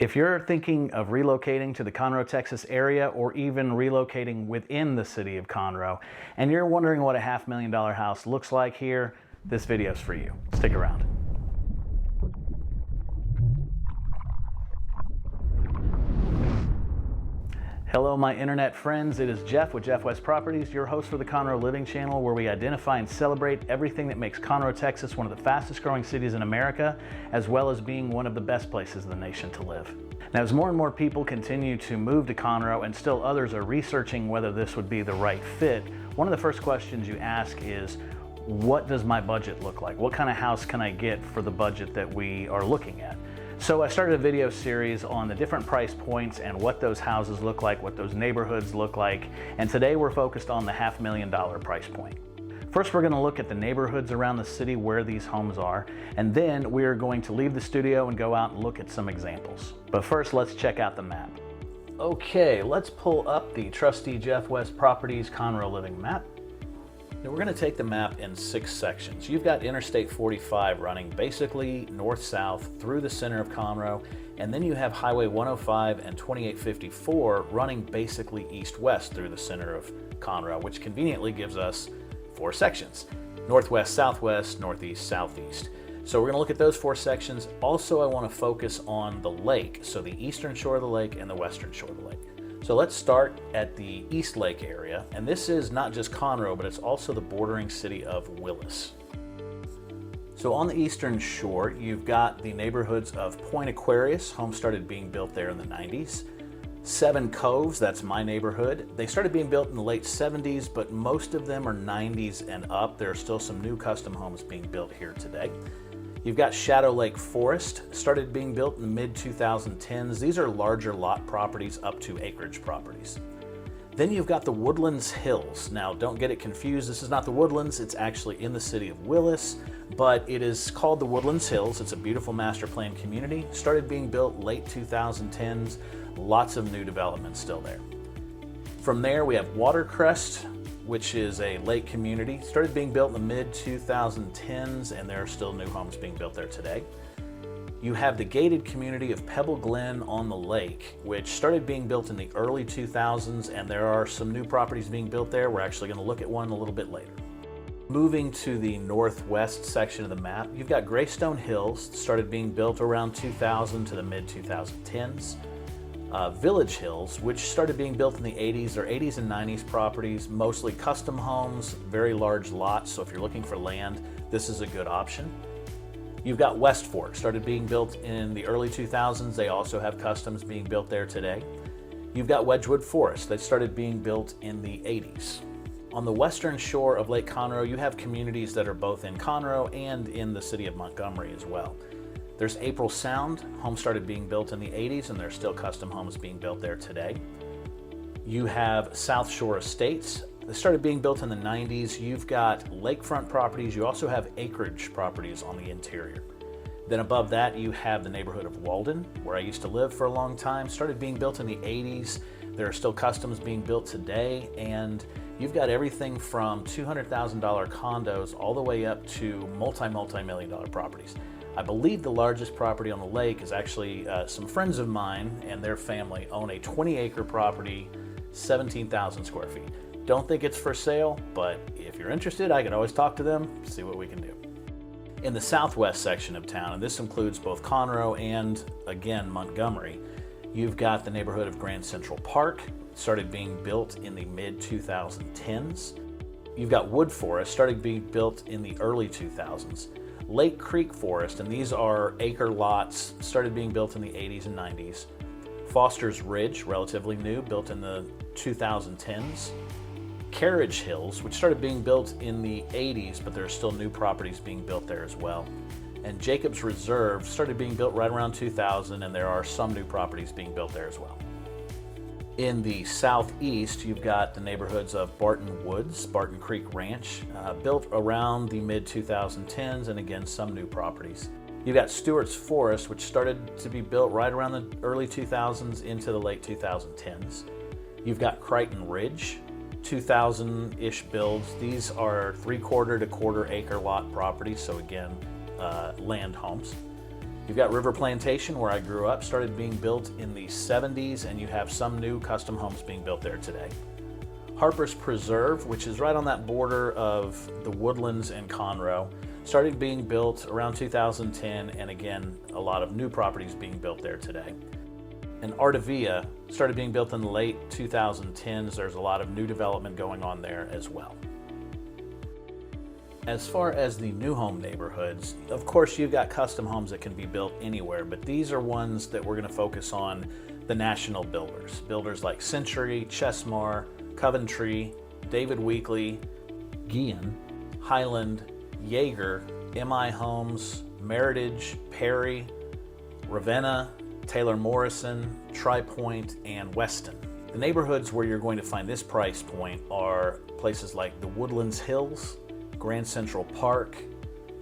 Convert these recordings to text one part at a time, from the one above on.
If you're thinking of relocating to the Conroe, Texas area, or even relocating within the city of Conroe, and you're wondering what a $500,000 house looks like here, this video is for you. Stick around. Hello, my internet friends. It is Jeff with Jeff West Properties, your host for the Conroe Living Channel, where we identify and celebrate everything that makes Conroe, Texas one of the fastest growing cities in America, as well as being one of the best places in the nation to live. Now, as more and more people continue to move to Conroe and still others are researching whether this would be the right fit, one of the first questions you ask is, what does my budget look like? What kind of house can I get for the budget that we are looking at? So I started a video series on the different price points and what those houses look like, what those neighborhoods look like, and today we're focused on the $500,000 price point. First, we're going to look at the neighborhoods around the city where these homes are, and then we're going to leave the studio and go out and look at some examples. But first, let's check out the map. Okay, let's pull up the trusty Jeff West Properties Conroe Living map. Now we're going to take the map in 6 sections. You've got Interstate 45 running basically north-south through the center of Conroe, and then you have Highway 105 and 2854 running basically east-west through the center of Conroe, which conveniently gives us 4 sections: northwest, southwest, northeast, southeast. So we're going to look at those 4 sections. Also, I want to focus on the lake, so the eastern shore of the lake and the western shore of the lake. So let's start at the East Lake area, and this is not just Conroe, but it's also the bordering city of Willis. So on the eastern shore, you've got the neighborhoods of Point Aquarius. Homes started being built there in the 90s. Seven Coves, that's my neighborhood. They started being built in the late 70s, but most of them are 90s and up. There are still some new custom homes being built here today. You've got Shadow Lake Forest, started being built in the mid-2010s. These are larger lot properties up to acreage properties. Then you've got the Woodlands Hills. Now, don't get it confused. This is not the Woodlands. It's actually in the city of Willis, but it is called the Woodlands Hills. It's a beautiful master plan community. Started being built late 2010s. Lots of new development still there. From there, we have Watercrest, which is a lake community. Started being built in the mid-2010s, and there are still new homes being built there today. You have the gated community of Pebble Glen on the lake, which started being built in the early 2000s, and there are some new properties being built there. We're actually going to look at one a little bit later. Moving to the northwest section of the map, you've got Greystone Hills, started being built around 2000 to the mid-2010s. Village Hills, which started being built in the 80s. They're 80s and 90s properties, mostly custom homes, very large lots, so if you're looking for land, this is a good option. You've got West Fork, started being built in the early 2000s. They also have customs being built there today. You've got Wedgewood Forest, that started being built in the 80s. On the western shore of Lake Conroe, you have communities that are both in Conroe and in the city of Montgomery as well. There's April Sound. Homes started being built in the 80s, and there's still custom homes being built there today. You have South Shore Estates. They started being built in the 90s. You've got lakefront properties. You also have acreage properties on the interior. Then above that, you have the neighborhood of Walden, where I used to live for a long time. Started being built in the 80s. There are still customs being built today, and you've got everything from $200,000 condos all the way up to multi-million dollar properties. I believe the largest property on the lake is actually some friends of mine and their family own a 20-acre property, 17,000 square feet. Don't think it's for sale, but if you're interested, I can always talk to them, see what we can do. In the southwest section of town, and this includes both Conroe and, again, Montgomery, you've got the neighborhood of Grand Central Park, started being built in the mid-2010s. You've got Wood Forest, started being built in the early 2000s. Lake Creek Forest, and these are acre lots, started being built in the 80s and 90s. Foster's Ridge, relatively new, built in the 2010s. Carriage Hills, which started being built in the 80s, but there are still new properties being built there as well. And Jacob's Reserve started being built right around 2000, and there are some new properties being built there as well. In the southeast, you've got the neighborhoods of Barton Woods, Barton Creek Ranch, built around the mid-2010s, and again, some new properties. You've got Stewart's Forest, which started to be built right around the early 2000s into the late 2010s. You've got Crichton Ridge, 2000-ish builds. These are 3/4 to 1/4 acre lot properties, so again, land homes. You've got River Plantation, where I grew up, started being built in the 70s, and you have some new custom homes being built there today. Harper's Preserve, which is right on that border of the Woodlands and Conroe, started being built around 2010, and again, a lot of new properties being built there today. And Artavia started being built in the late 2010s. There's a lot of new development going on there as well. As far as the new home neighborhoods, of course you've got custom homes that can be built anywhere, but these are ones that we're going to focus on the national builders. Builders like Century, Chesmar, Coventry, David Weekley, Gehan, Highland, Jaeger, MI Homes, Meritage, Perry, Ravenna, Taylor Morrison, Tripointe, and Weston. The neighborhoods where you're going to find this price point are places like the Woodlands Hills, Grand Central Park,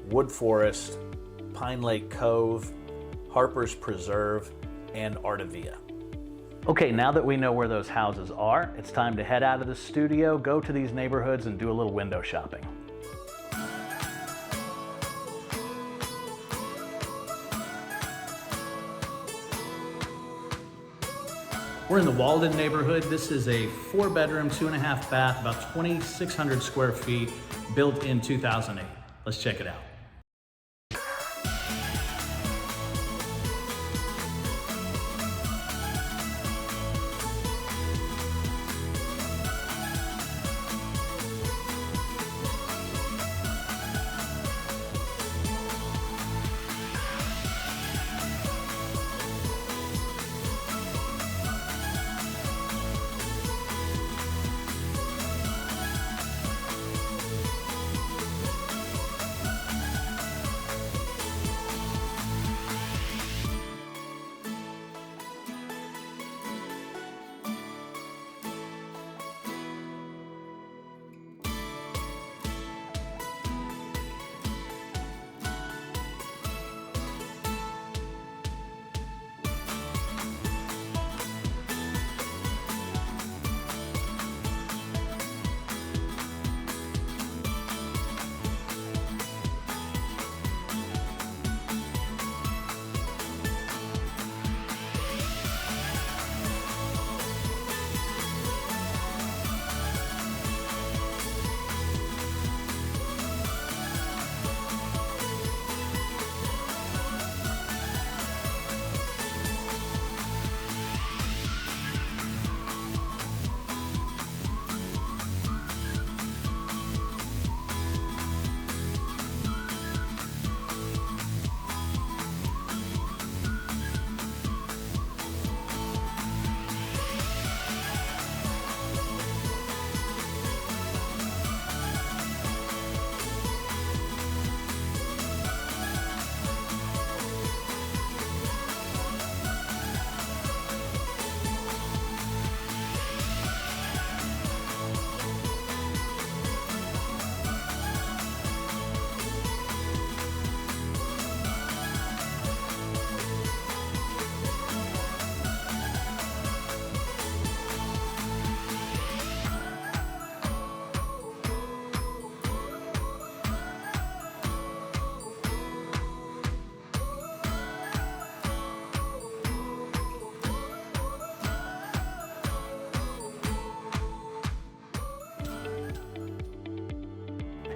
Wood Forest, Pine Lake Cove, Harper's Preserve, and Artavia. Okay, now that we know where those houses are, it's time to head out of the studio, go to these neighborhoods, and do a little window shopping. We're in the Walden neighborhood. This is a 4-bedroom, 2.5 bath, about 2,600 square feet, built in 2008. Let's check it out.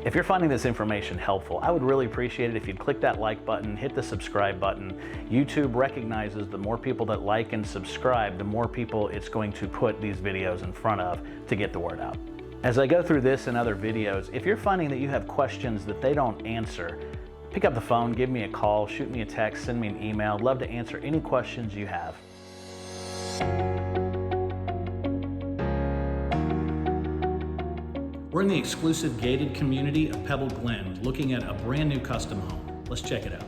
If you're finding this information helpful, I would really appreciate it if you'd click that like button, hit the subscribe button. YouTube recognizes the more people that like and subscribe, the more people it's going to put these videos in front of to get the word out. As I go through this and other videos, if you're finding that you have questions that they don't answer, pick up the phone, give me a call, shoot me a text, send me an email. I'd love to answer any questions you have. We're in the exclusive gated community of Pebble Glen, looking at a brand new custom home. Let's check it out.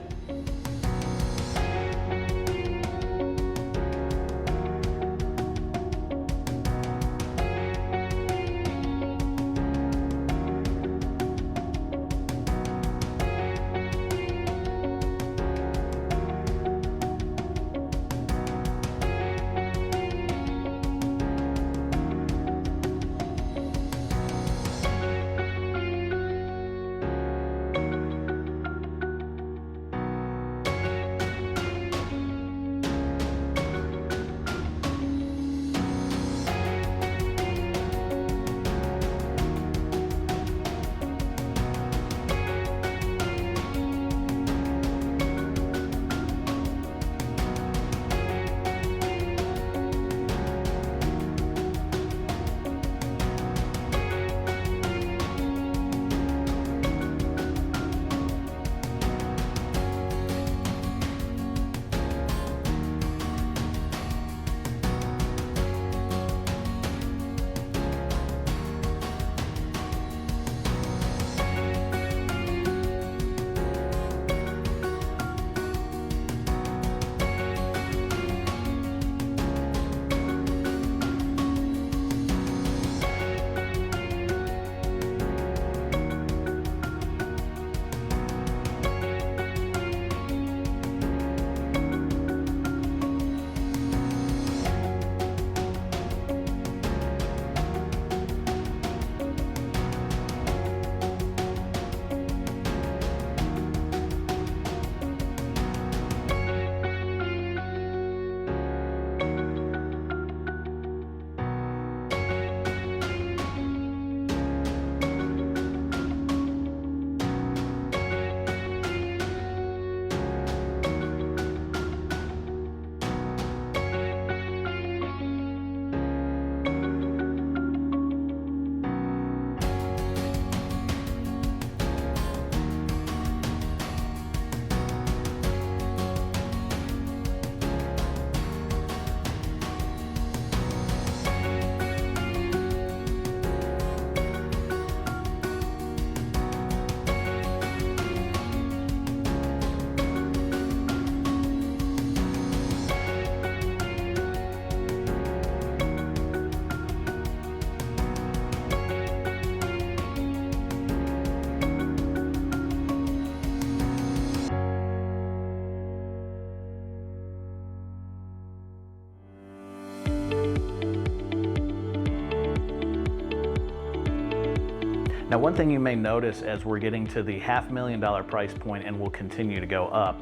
Now, one thing you may notice as we're getting to the $500,000 price point and will continue to go up,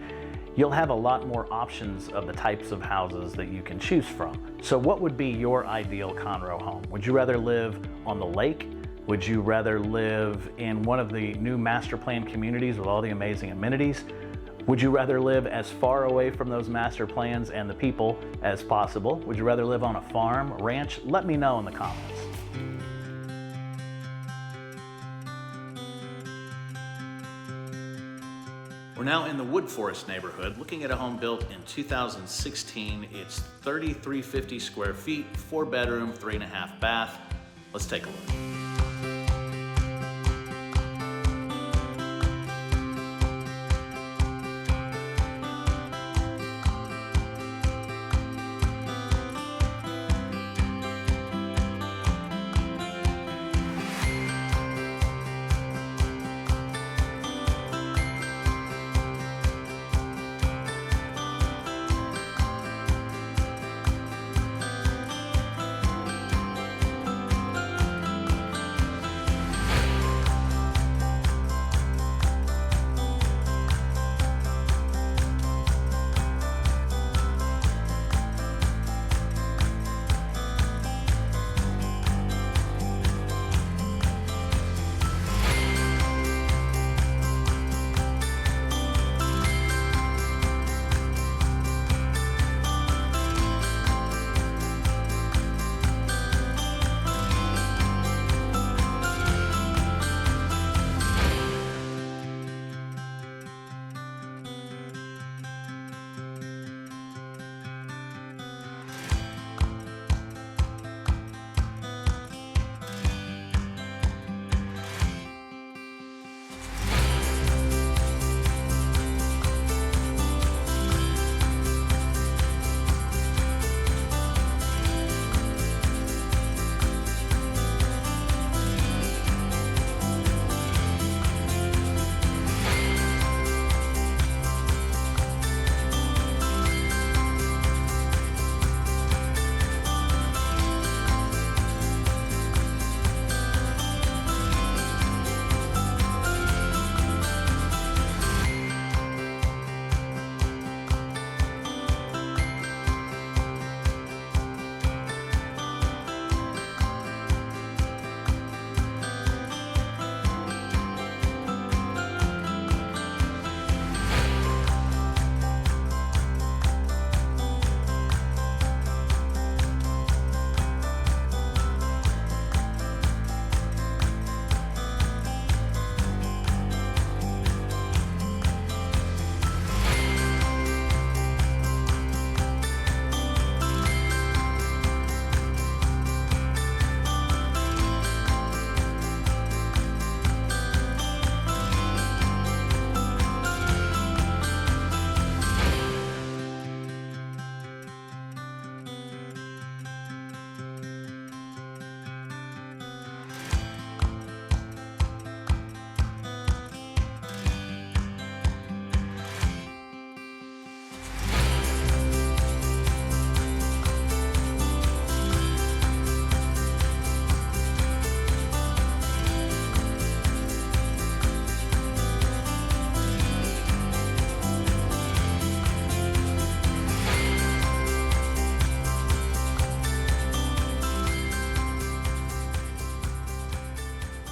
you'll have a lot more options of the types of houses that you can choose from. So what would be your ideal Conroe home? Would you rather live on the lake? Would you rather live in one of the new master plan communities with all the amazing amenities? Would you rather live as far away from those master plans and the people as possible? Would you rather live on a farm, ranch? Let me know in the comments. We're now in the Wood Forest neighborhood, looking at a home built in 2016. It's 3,350 square feet, 4 bedroom, 3.5 bath. Let's take a look.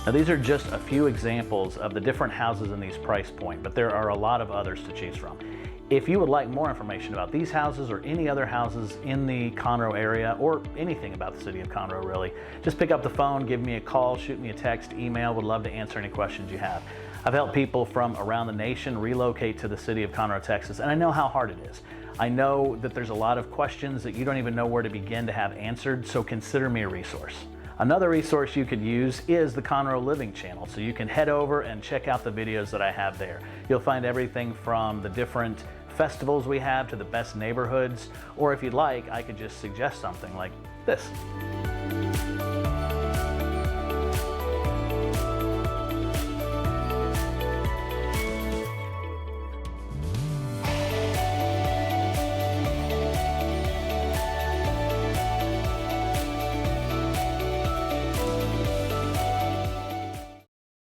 Now, these are just a few examples of the different houses in these price point, but there are a lot of others to choose from. If you would like more information about these houses or any other houses in the Conroe area or anything about the city of Conroe really, just pick up the phone, give me a call, shoot me a text, email. Would love to answer any questions you have. I've helped people from around the nation relocate to the city of Conroe, Texas, and I know how hard it is. I know that there's a lot of questions that you don't even know where to begin to have answered, so consider me a resource. Another resource you could use is the Conroe Living Channel, so you can head over and check out the videos that I have there. You'll find everything from the different festivals we have to the best neighborhoods, or if you'd like, I could just suggest something like this.